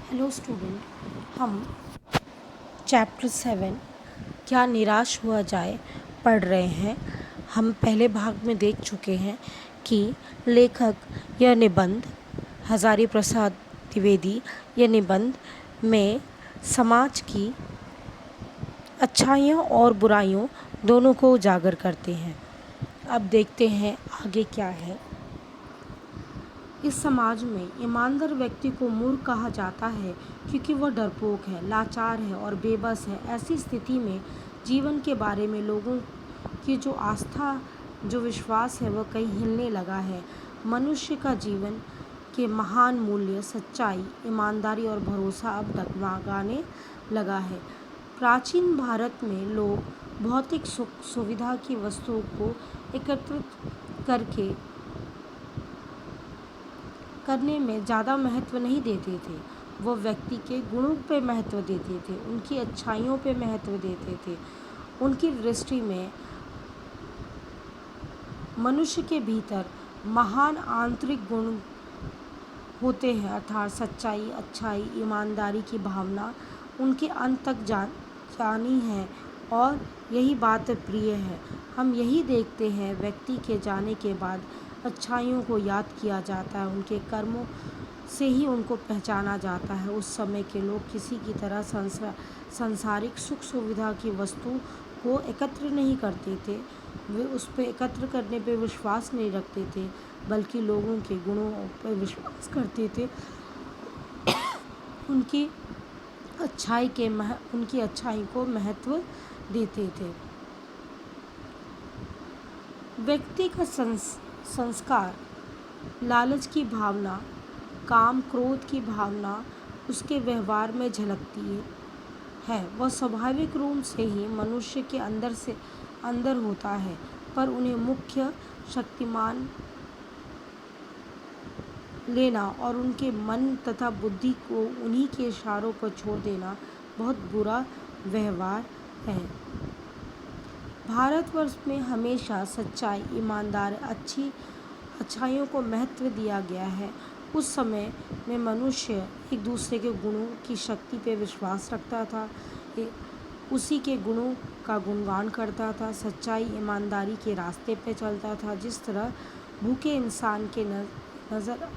Hello student, हम chapter 7 क्या निराश हुआ जाए पढ़ रहे हैं। हम पहले भाग में देख चुके हैं कि लेखक यह निबंध हजारी प्रसाद द्विवेदी यह निबंध में समाज की अच्छाइयों और बुराइयों दोनों को उजागर करते हैं। अब देखते हैं आगे क्या है। इस समाज में ईमानदार व्यक्ति को मूर्ख कहा जाता है क्योंकि वह डरपोक है, लाचार है और बेबस है। ऐसी स्थिति में जीवन के बारे में लोगों की जो आस्था, जो विश्वास है, वह कहीं हिलने लगा है। मनुष्य का जीवन के महान मूल्य सच्चाई, ईमानदारी और भरोसा अब डगमगाने लगा है। प्राचीन भारत में लोग भौतिक सुख सुविधा की वस्तुओं को एकत्रित करने में ज़्यादा महत्व नहीं देते थे। वो व्यक्ति के गुणों पे महत्व देते थे, उनकी अच्छाइयों पे महत्व देते थे। उनकी दृष्टि में मनुष्य के भीतर महान आंतरिक गुण होते हैं, अर्थात सच्चाई, अच्छाई, ईमानदारी की भावना उनके अंत तक जानी है और यही बात प्रिय है। हम यही देखते हैं, व्यक्ति के जाने के बाद अच्छाइयों को याद किया जाता है, उनके कर्मों से ही उनको पहचाना जाता है। उस समय के लोग किसी की तरह सांसारिक सुख सुविधा की वस्तु को एकत्र नहीं करते थे, वे उस पर एकत्र करने पे विश्वास नहीं रखते थे, बल्कि लोगों के गुणों पर विश्वास करते थे, उनकी अच्छाई को महत्व देते थे। व्यक्ति का संस्कार, लालच की भावना, काम क्रोध की भावना उसके व्यवहार में झलकती है। वह स्वाभाविक रूप से ही मनुष्य के अंदर से अंदर होता है, पर उन्हें मुख्य शक्तिमान लेना और उनके मन तथा बुद्धि को उन्हीं के इशारों पर छोड़ देना बहुत बुरा व्यवहार है। भारतवर्ष में हमेशा सच्चाई, ईमानदार, अच्छाइयों को महत्व दिया गया है। उस समय में मनुष्य एक दूसरे के गुणों की शक्ति पर विश्वास रखता था, उसी के गुणों का गुणगान करता था, सच्चाई ईमानदारी के रास्ते पर चलता था। जिस तरह भूखे इंसान के नज़र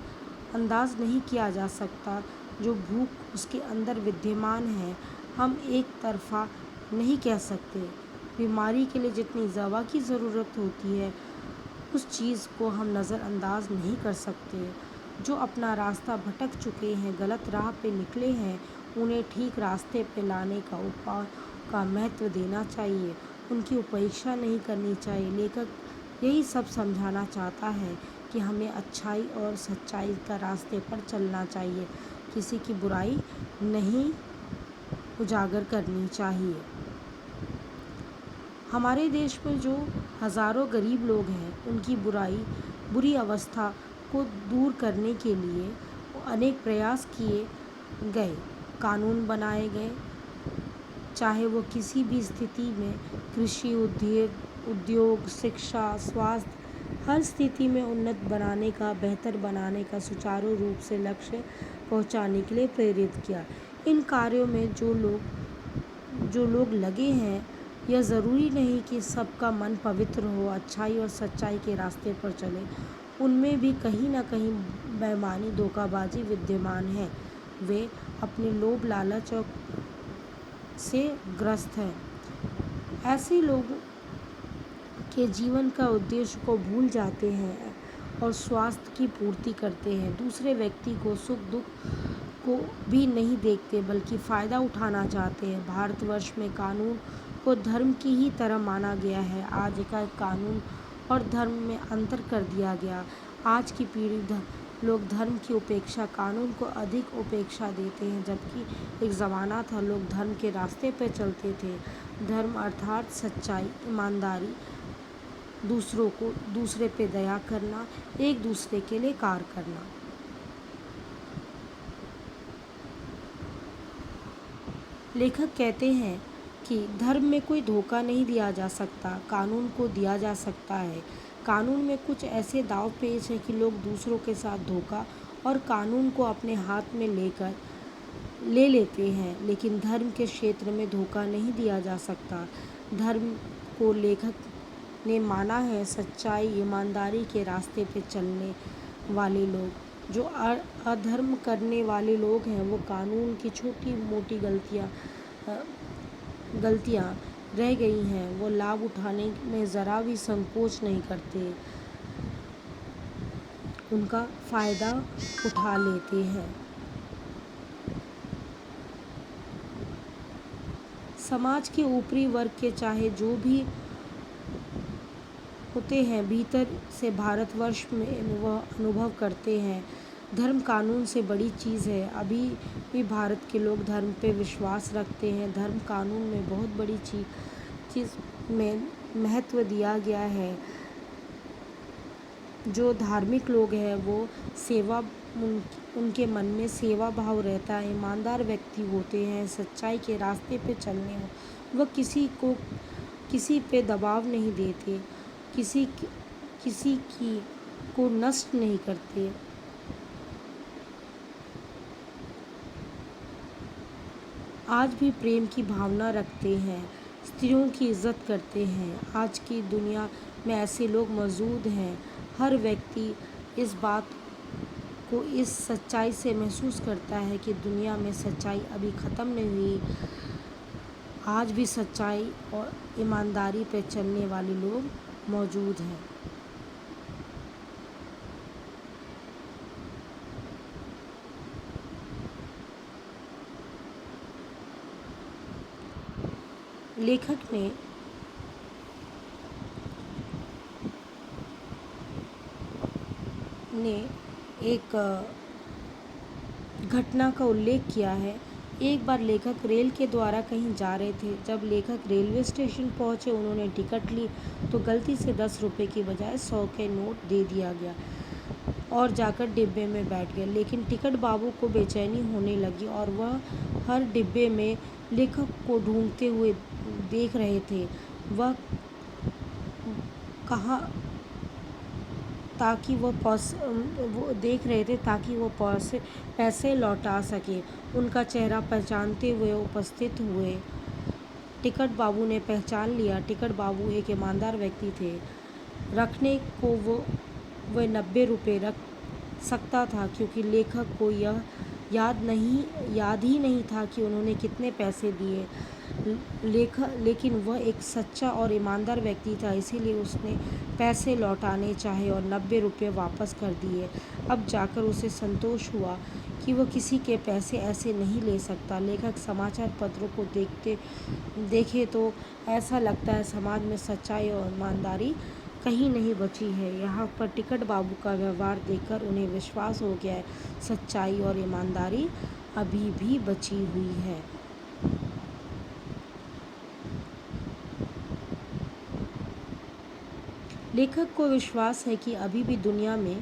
अंदाज नहीं किया जा सकता, जो भूख उसके अंदर विद्यमान है, हम एक तरफा नहीं कह सकते। बीमारी के लिए जितनी दवा की ज़रूरत होती है, उस चीज़ को हम नज़रअंदाज नहीं कर सकते। जो अपना रास्ता भटक चुके हैं, गलत राह पे निकले हैं, उन्हें ठीक रास्ते पे लाने का उपाय का महत्व देना चाहिए, उनकी उपेक्षा नहीं करनी चाहिए। लेखक यही सब समझाना चाहता है कि हमें अच्छाई और सच्चाई का रास्ते पर चलना चाहिए, किसी की बुराई नहीं उजागर करनी चाहिए। हमारे देश में जो हज़ारों गरीब लोग हैं, उनकी बुरी अवस्था को दूर करने के लिए अनेक प्रयास किए गए, कानून बनाए गए, चाहे वो किसी भी स्थिति में कृषि, उद्योग, शिक्षा, स्वास्थ्य, हर स्थिति में उन्नत बनाने का, बेहतर बनाने का सुचारू रूप से लक्ष्य पहुंचाने के लिए प्रेरित किया। इन कार्यों में जो लोग लगे हैं, यह ज़रूरी नहीं कि सबका मन पवित्र हो, अच्छाई और सच्चाई के रास्ते पर चले। उनमें भी कहीं ना कहीं बेईमानी, धोखाबाजी विद्यमान है। वे अपने लोभ लालच से ग्रस्त हैं। ऐसे लोगों के जीवन का उद्देश्य को भूल जाते हैं और स्वार्थ की पूर्ति करते हैं। दूसरे व्यक्ति को सुख दुख को भी नहीं देखते, बल्कि फ़ायदा उठाना चाहते हैं। भारतवर्ष में कानून को धर्म की ही तरह माना गया है। आज का कानून और धर्म में अंतर कर दिया गया। आज की पीढ़ी लोग धर्म की उपेक्षा, कानून को अधिक उपेक्षा देते हैं, जबकि एक ज़माना था लोग धर्म के रास्ते पर चलते थे। धर्म अर्थात सच्चाई, ईमानदारी, दूसरे पे दया करना, एक दूसरे के लिए कार्य करना। लेखक कहते हैं कि धर्म में कोई धोखा नहीं दिया जा सकता, कानून को दिया जा सकता है। कानून में कुछ ऐसे दांव पेच हैं कि लोग दूसरों के साथ धोखा और कानून को अपने हाथ में लेकर ले लेते हैं, लेकिन धर्म के क्षेत्र में धोखा नहीं दिया जा सकता। धर्म को लेखक ने माना है सच्चाई, ईमानदारी के रास्ते पे चलने वाले लोग। जो अधर्म करने वाले लोग हैं वो कानून की छोटी मोटी गलतियाँ रह गई हैं, वो लाभ उठाने में ज़रा भी संकोच नहीं करते, उनका फ़ायदा उठा लेते हैं। समाज के ऊपरी वर्ग के चाहे जो भी होते हैं, भीतर से भारतवर्ष में वह अनुभव करते हैं धर्म कानून से बड़ी चीज़ है। अभी भी भारत के लोग धर्म पे विश्वास रखते हैं। धर्म कानून में बहुत बड़ी चीज़ में महत्व दिया गया है। जो धार्मिक लोग हैं वो उनके मन में सेवा भाव रहता है, ईमानदार व्यक्ति होते हैं, सच्चाई के रास्ते पे चलने वह किसी पे दबाव नहीं देते, किसी की को नष्ट नहीं करते। आज भी प्रेम की भावना रखते हैं, स्त्रियों की इज्जत करते हैं। आज की दुनिया में ऐसे लोग मौजूद हैं। हर व्यक्ति इस बात को इस सच्चाई से महसूस करता है कि दुनिया में सच्चाई अभी ख़त्म नहीं हुई। आज भी सच्चाई और ईमानदारी पर चलने वाले लोग मौजूद हैं। लेखक ने एक घटना का उल्लेख किया है। एक बार लेखक रेल के द्वारा कहीं जा रहे थे। जब लेखक रेलवे स्टेशन पहुंचे, उन्होंने टिकट ली तो गलती से 10 रुपये की बजाय 100 के नोट दे दिया गया और जाकर डिब्बे में बैठ गए। लेकिन टिकट बाबू को बेचैनी होने लगी और वह हर डिब्बे में लेखक को ढूंढते हुए देख रहे थे। वह कहाँ ताकि वो देख रहे थे ताकि वो पैसे लौटा सके। उनका चेहरा पहचानते हुए उपस्थित हुए। टिकट बाबू ने पहचान लिया। टिकट बाबू एक ईमानदार व्यक्ति थे। रखने को वह 90 रुपये रख सकता था, क्योंकि लेखक को यह याद ही नहीं था कि उन्होंने कितने पैसे दिए। लेकिन वह एक सच्चा और ईमानदार व्यक्ति था, इसीलिए उसने पैसे लौटाने चाहे और 90 रुपये वापस कर दिए। अब जाकर उसे संतोष हुआ कि वह किसी के पैसे ऐसे नहीं ले सकता। लेखक समाचार पत्रों को देखे तो ऐसा लगता है समाज में सच्चाई और ईमानदारी कहीं नहीं बची है। यहाँ पर टिकट बाबू का व्यवहार देखकर उन्हें विश्वास हो गया है सच्चाई और ईमानदारी अभी भी बची हुई है। लेखक को विश्वास है कि अभी भी दुनिया में